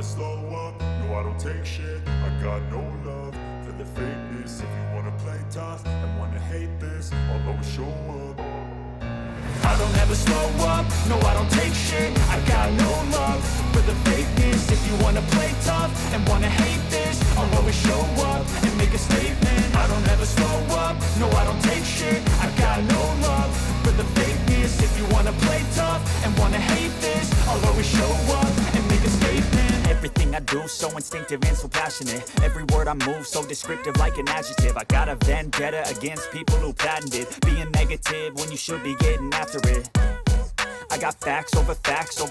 slow up, no I don't take shit. I got no love for the fakeness. If you wanna play tough and wanna hate this, I'll always show up. I don't ever slow up, no I don't take shit. I got no love for the fakeness. If you wanna play tough and wanna hate this, I'll always show up and make a statement. I don't ever slow up, no I don't take shit. I got no love for the fakeness. If you wanna play tough and wanna hate this, I'll always show up and make a statement. Everything I do so instinctive and so passionate. Every word I move so descriptive like an adjective. I got a vendetta against people who patented being negative when you should be getting after it. I got facts over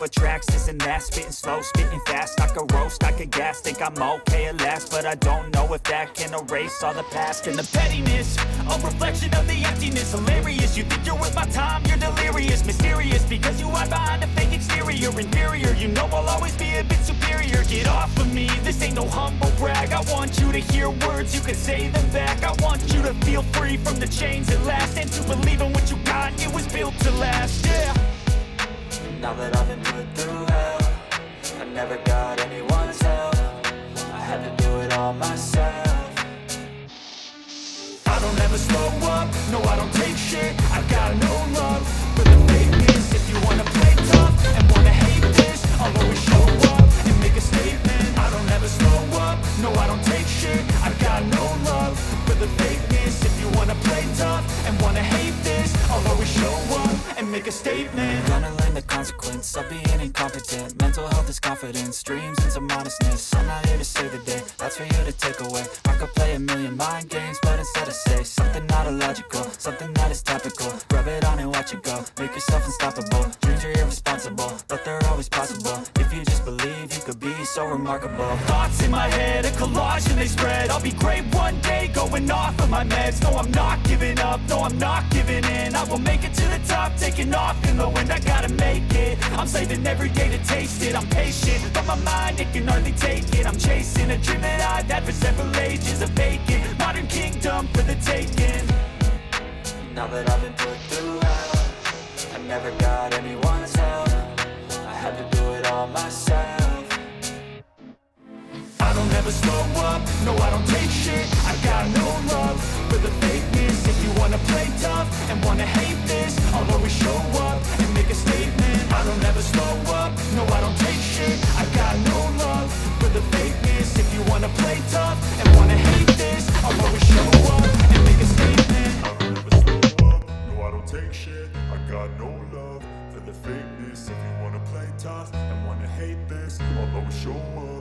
tracks, this and that. Spitting slow, spitting fast, I could roast, I could gas. Think I'm okay at last, but I don't know if that can erase all the past. And the pettiness, a reflection of the emptiness. Hilarious, you think you're worth my time, you're delirious. Mysterious, because you hide behind a fake exterior. Inferior, you know I'll always be a bit superior. Get off of me, this ain't no humble brag. I want you to hear words, you can say them back. I want you to feel free from the chains at last, and to believe in what you got, it was built to last, yeah. Now that I've been put through hell, I never got anyone's help. I had to do it all myself. I don't ever slow up, no I don't take shit. I got no love for the fakeness. If you wanna play tough and wanna hate this, I'll always show up and make a statement. I don't ever slow up, no I don't take shit. I got no love for the fakeness. If you wanna play tough and wanna hate this, I'll always show up and make a statement. Gonna learn the consequence of being incompetent. Mental health is confidence, dreams and some honestness. I'm not here to save the day, that's for you to take away. I could play a million mind games, but instead I say something not illogical, something that is topical. Rub it on and watch it go, make yourself unstoppable. Dreams are irresponsible, but they're always possible. If you just believe, you could be so remarkable. Thoughts in my head, a collage and they spread. I'll be great one day, going off of my meds. No, I'm not giving up, no, I'm not giving in. I will make it to the top, taking off in the wind. I gotta make it, I'm saving every day to taste it. I'm patient, but my mind, it can hardly take it. I'm chasing a dream that I've had for several ages. A vacant, modern kingdom for the taking. Now that I've been put through hell, I never got anyone's help. I had to do it all myself. I don't ever slow up, no I don't take shit. I got no love for the fakeness. If you wanna play tough and wanna hate this, I'll always show up and make a statement. I don't ever slow up, no I don't take shit. I got no love for the fakeness. If you wanna play tough and wanna hate this, I'll always show up and make a statement. I don't ever slow up, no I don't take shit. I got no love for the fakeness. If you wanna play tough and wanna hate this, I'll always show up.